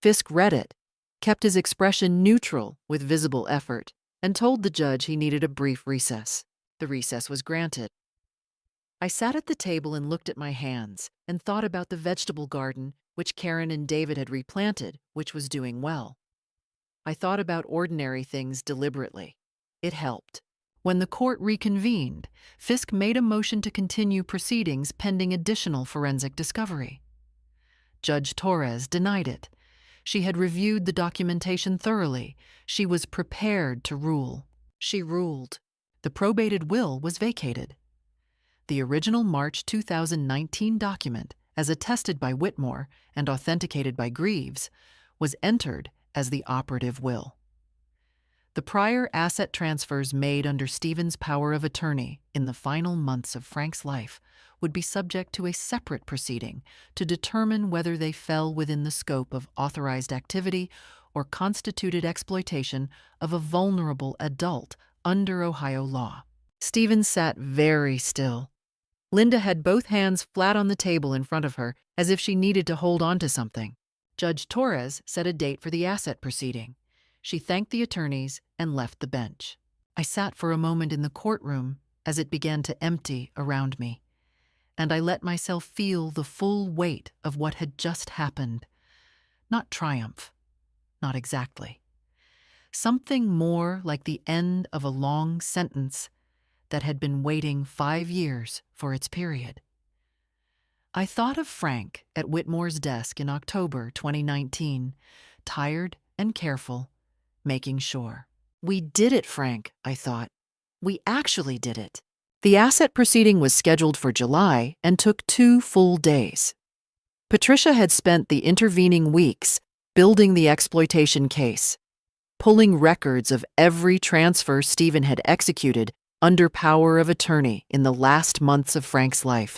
Fisk read it, kept his expression neutral with visible effort, and told the judge he needed a brief recess. The recess was granted. I sat at the table and looked at my hands and thought about the vegetable garden which Karen and David had replanted, which was doing well. I thought about ordinary things deliberately. It helped. When the court reconvened, Fisk made a motion to continue proceedings pending additional forensic discovery. Judge Torres denied it. She had reviewed the documentation thoroughly. She was prepared to rule. She ruled. The probated will was vacated. The original March 2019 document, as attested by Whitmore and authenticated by Greaves, was entered as the operative will. The prior asset transfers made under Stephen's power of attorney in the final months of Frank's life would be subject to a separate proceeding to determine whether they fell within the scope of authorized activity or constituted exploitation of a vulnerable adult under Ohio law. Stephen sat very still. Linda had both hands flat on the table in front of her, as if she needed to hold on to something. Judge Torres set a date for the asset proceeding. She thanked the attorneys and left the bench. I sat for a moment in the courtroom as it began to empty around me, and I let myself feel the full weight of what had just happened. Not triumph, not exactly. Something more like the end of a long sentence that had been waiting 5 years for its period. I thought of Frank at Whitmore's desk in October 2019, tired and careful, making sure. We did it, Frank, I thought. We actually did it. The asset proceeding was scheduled for July and took 2 full days. Patricia had spent the intervening weeks building the exploitation case, pulling records of every transfer Stephen had executed under power of attorney in the last months of Frank's life,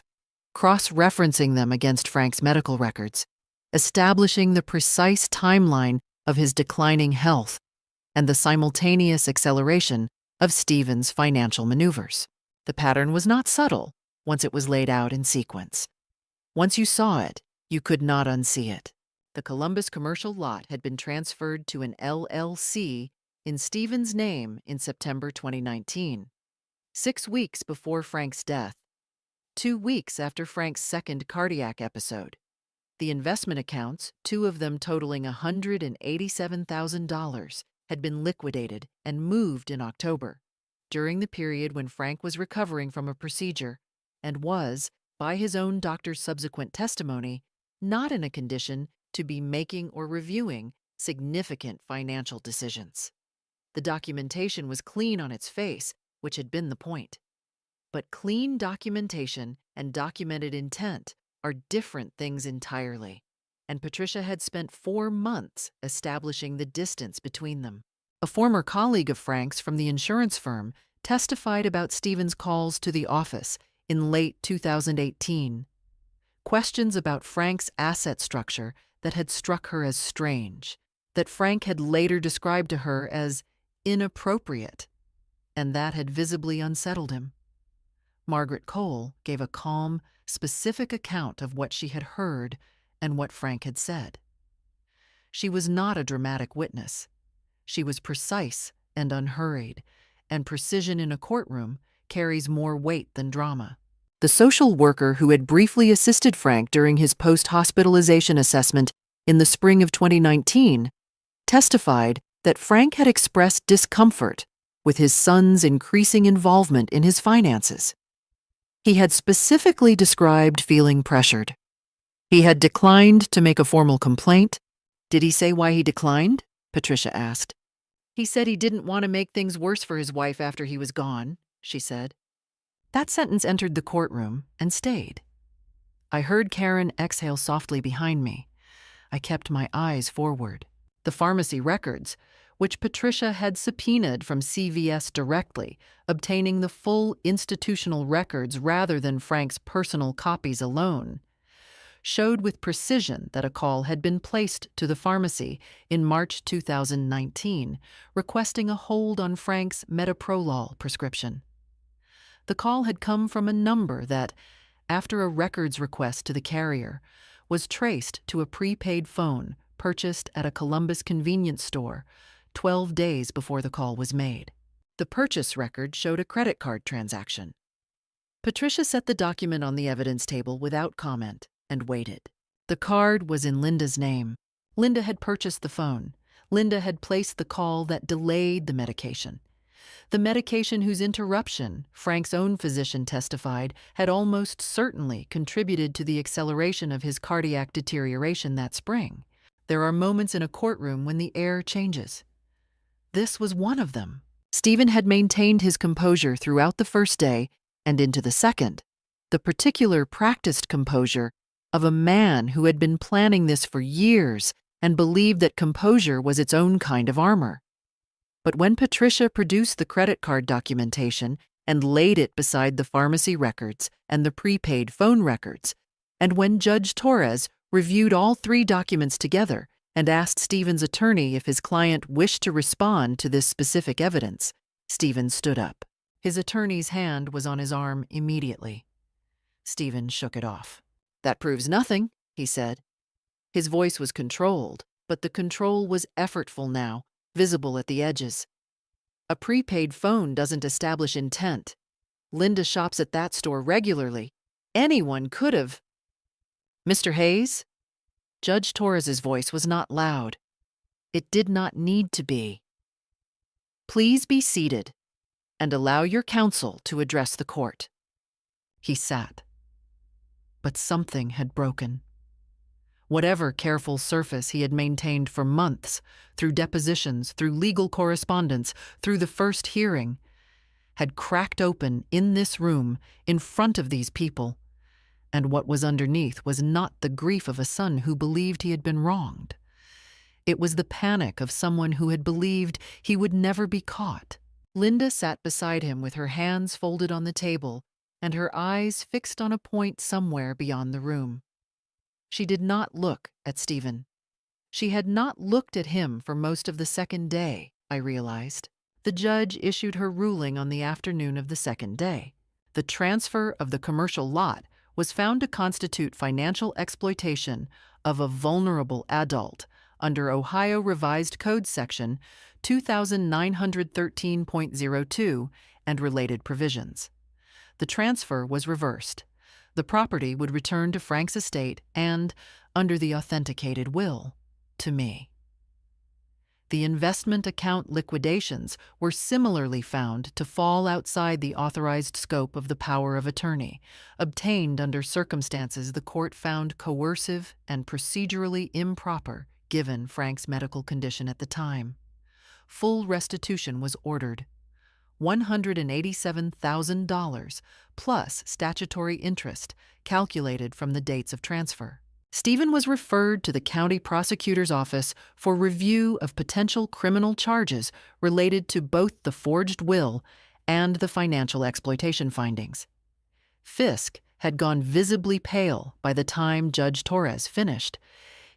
cross-referencing them against Frank's medical records, establishing the precise timeline of his declining health and the simultaneous acceleration of Stephen's financial maneuvers. The pattern was not subtle once it was laid out in sequence. Once you saw it, you could not unsee it. The Columbus commercial lot had been transferred to an LLC in Stephen's name in September 2019, 6 weeks before Frank's death, 2 weeks after Frank's second cardiac episode. The investment accounts, 2 of them totaling $187,000, had been liquidated and moved in October, during the period when Frank was recovering from a procedure and was, by his own doctor's subsequent testimony, not in a condition to be making or reviewing significant financial decisions. The documentation was clean on its face, which had been the point. But clean documentation and documented intent are different things entirely, and Patricia had spent 4 months establishing the distance between them. A former colleague of Frank's from the insurance firm testified about Stephen's calls to the office in late 2018. Questions about Frank's asset structure that had struck her as strange, that Frank had later described to her as inappropriate, and that had visibly unsettled him. Margaret Cole gave a calm, specific account of what she had heard and what Frank had said. She was not a dramatic witness. She was precise and unhurried, and precision in a courtroom carries more weight than drama. The social worker who had briefly assisted Frank during his post-hospitalization assessment in the spring of 2019 testified that Frank had expressed discomfort with his son's increasing involvement in his finances. He had specifically described feeling pressured. He had declined to make a formal complaint. Did he say why he declined? Patricia asked. He said he didn't want to make things worse for his wife after he was gone, she said. That sentence entered the courtroom and stayed. I heard Karen exhale softly behind me. I kept my eyes forward. The pharmacy records, which Patricia had subpoenaed from CVS directly, obtaining the full institutional records rather than Frank's personal copies alone, showed with precision that a call had been placed to the pharmacy in March 2019, requesting a hold on Frank's metoprolol prescription. The call had come from a number that, after a records request to the carrier, was traced to a prepaid phone purchased at a Columbus convenience store 12 days before the call was made. The purchase record showed a credit card transaction. Patricia set the document on the evidence table without comment and waited. The card was in Linda's name. Linda had purchased the phone. Linda had placed the call that delayed the medication. The medication whose interruption, Frank's own physician testified, had almost certainly contributed to the acceleration of his cardiac deterioration that spring. There are moments in a courtroom when the air changes. This was one of them. Stephen had maintained his composure throughout the first day and into the second, the particular practiced composure of a man who had been planning this for years and believed that composure was its own kind of armor. But when Patricia produced the credit card documentation and laid it beside the pharmacy records and the prepaid phone records, and when Judge Torres reviewed all three documents together and asked Stephen's attorney if his client wished to respond to this specific evidence, Stephen stood up. His attorney's hand was on his arm immediately. Stephen shook it off. "That proves nothing," he said. His voice was controlled, but the control was effortful now, visible at the edges. "A prepaid phone doesn't establish intent. Linda shops at that store regularly. Anyone could have—" "Mr. Hayes?" Judge Torres's voice was not loud. It did not need to be. "Please be seated and allow your counsel to address the court." He sat. But something had broken. Whatever careful surface he had maintained for months, through depositions, through legal correspondence, through the first hearing, had cracked open in this room, in front of these people, and what was underneath was not the grief of a son who believed he had been wronged. It was the panic of someone who had believed he would never be caught. Linda sat beside him with her hands folded on the table and her eyes fixed on a point somewhere beyond the room. She did not look at Stephen. She had not looked at him for most of the second day, I realized. The judge issued her ruling on the afternoon of the second day. The transfer of the commercial lot was found to constitute financial exploitation of a vulnerable adult under Ohio Revised Code Section 2913.02 and related provisions. The transfer was reversed. The property would return to Frank's estate and, under the authenticated will, to me. The investment account liquidations were similarly found to fall outside the authorized scope of the power of attorney, obtained under circumstances the court found coercive and procedurally improper given Frank's medical condition at the time. Full restitution was ordered. $187,000 plus statutory interest calculated from the dates of transfer. Stephen was referred to the county prosecutor's office for review of potential criminal charges related to both the forged will and the financial exploitation findings. Fisk had gone visibly pale by the time Judge Torres finished.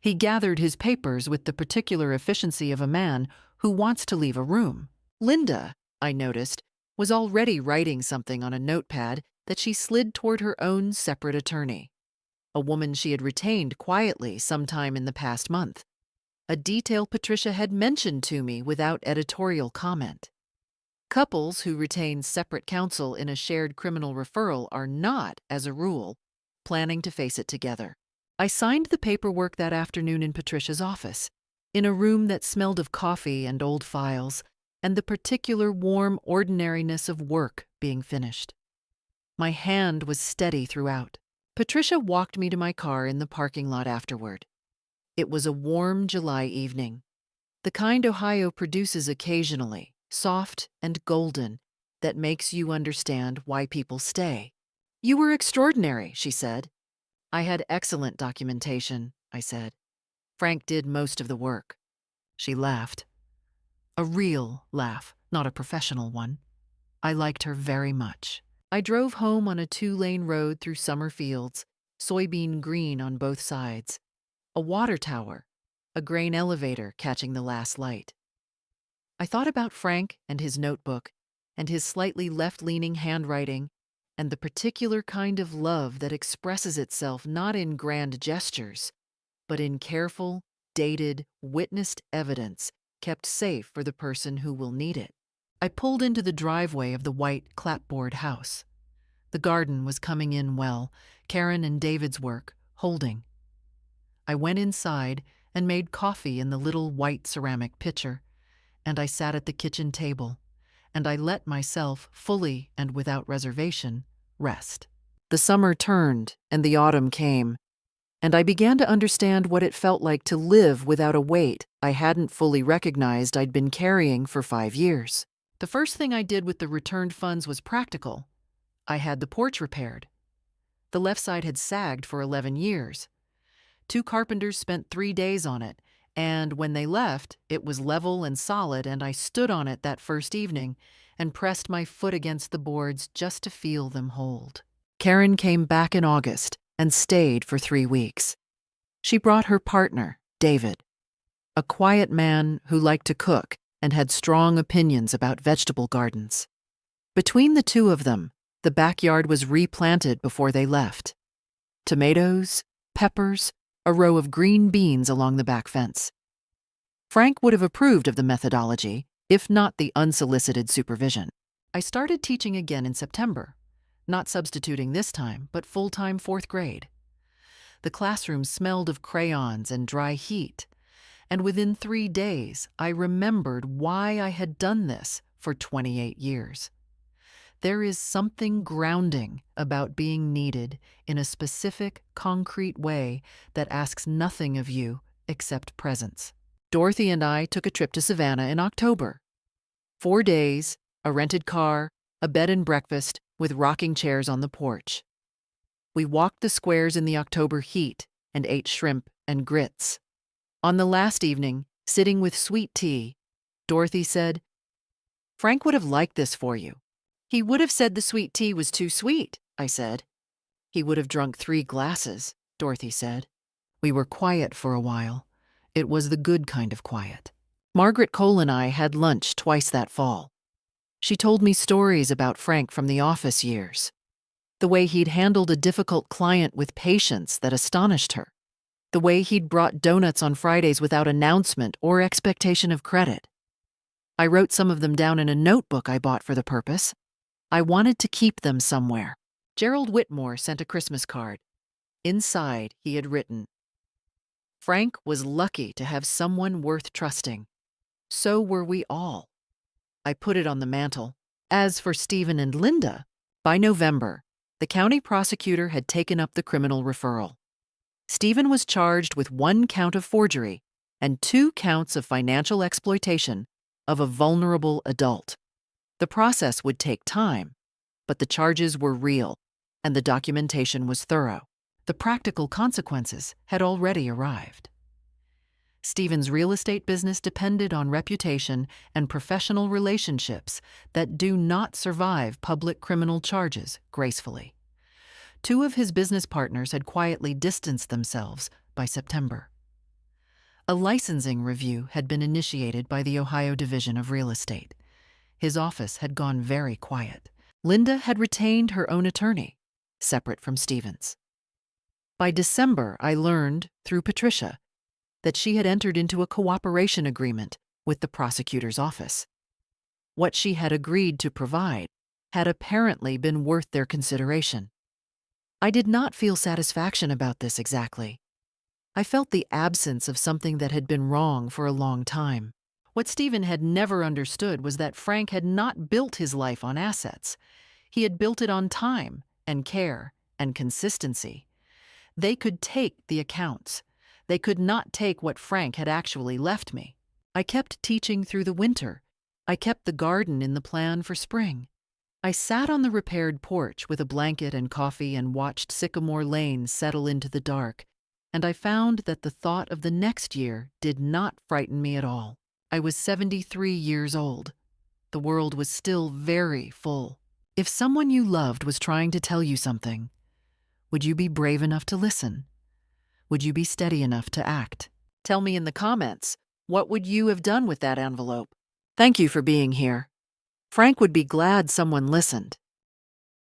He gathered his papers with the particular efficiency of a man who wants to leave a room. Linda, I noticed, was already writing something on a notepad that she slid toward her own separate attorney, a woman she had retained quietly sometime in the past month, a detail Patricia had mentioned to me without editorial comment. Couples who retain separate counsel in a shared criminal referral are not, as a rule, planning to face it together. I signed the paperwork that afternoon in Patricia's office, in a room that smelled of coffee and old files, and the particular warm ordinariness of work being finished. My hand was steady throughout. Patricia walked me to my car in the parking lot afterward. It was a warm July evening, the kind Ohio produces occasionally, soft and golden, that makes you understand why people stay. "You were extraordinary," she said. "I had excellent documentation," I said. "Frank did most of the work." She laughed. A real laugh, not a professional one. I liked her very much. I drove home on a 2-lane road through summer fields, soybean green on both sides, a water tower, a grain elevator catching the last light. I thought about Frank and his notebook, and his slightly left-leaning handwriting, and the particular kind of love that expresses itself not in grand gestures, but in careful, dated, witnessed evidence kept safe for the person who will need it. I pulled into the driveway of the white clapboard house. The garden was coming in well, Karen and David's work, holding. I went inside and made coffee in the little white ceramic pitcher, and I sat at the kitchen table, and I let myself, fully and without reservation, rest. The summer turned and the autumn came, and I began to understand what it felt like to live without a weight I hadn't fully recognized I'd been carrying for 5 years. The first thing I did with the returned funds was practical. I had the porch repaired. The left side had sagged for 11 years. 2 carpenters spent 3 days on it, And when they left, it was level and solid, and I stood on it that first evening and pressed my foot against the boards just to feel them hold. Karen came back in August and stayed for 3 weeks. She brought her partner, David, a quiet man who liked to cook and had strong opinions about vegetable gardens. Between the two of them, the backyard was replanted before they left. Tomatoes, peppers, a row of green beans along the back fence. Frank would have approved of the methodology, if not the unsolicited supervision. I started teaching again in September, not substituting this time, but full-time 4th grade. The classroom smelled of crayons and dry heat, and within 3 days, I remembered why I had done this for 28 years. There is something grounding about being needed in a specific, concrete way that asks nothing of you except presence. Dorothy and I took a trip to Savannah in October. 4 days, a rented car, a bed and breakfast with rocking chairs on the porch. We walked the squares in the October heat and ate shrimp and grits. On the last evening, sitting with sweet tea, Dorothy said, "Frank would have liked this for you." "He would have said the sweet tea was too sweet," I said. "He would have drunk 3 glasses," Dorothy said. We were quiet for a while. It was the good kind of quiet. Margaret Cole and I had lunch twice that fall. She told me stories about Frank from the office years. The way he'd handled a difficult client with patience that astonished her. The way he'd brought donuts on Fridays without announcement or expectation of credit. I wrote some of them down in a notebook I bought for the purpose. I wanted to keep them somewhere. Gerald Whitmore sent a Christmas card. Inside, he had written, "Frank was lucky to have someone worth trusting. So were we all." I put it on the mantel. As for Stephen and Linda, by November, the county prosecutor had taken up the criminal referral. Stephen was charged with 1 count of forgery and 2 counts of financial exploitation of a vulnerable adult. The process would take time, but the charges were real, and the documentation was thorough. The practical consequences had already arrived. Stephen's real estate business depended on reputation and professional relationships that do not survive public criminal charges gracefully. 2 of his business partners had quietly distanced themselves by September. A licensing review had been initiated by the Ohio Division of Real Estate. His office had gone very quiet. Linda had retained her own attorney, separate from Stephen's. By December, I learned, through Patricia, that she had entered into a cooperation agreement with the prosecutor's office. What she had agreed to provide had apparently been worth their consideration. I did not feel satisfaction about this exactly. I felt the absence of something that had been wrong for a long time. What Stephen had never understood was that Frank had not built his life on assets. He had built it on time and care and consistency. They could take the accounts. They could not take what Frank had actually left me. I kept teaching through the winter. I kept the garden in the plan for spring. I sat on the repaired porch with a blanket and coffee and watched Sycamore Lane settle into the dark, and I found that the thought of the next year did not frighten me at all. I was 73 years old. The world was still very full. If someone you loved was trying to tell you something, would you be brave enough to listen? Would you be steady enough to act? Tell me in the comments, what would you have done with that envelope? Thank you for being here. Frank would be glad someone listened.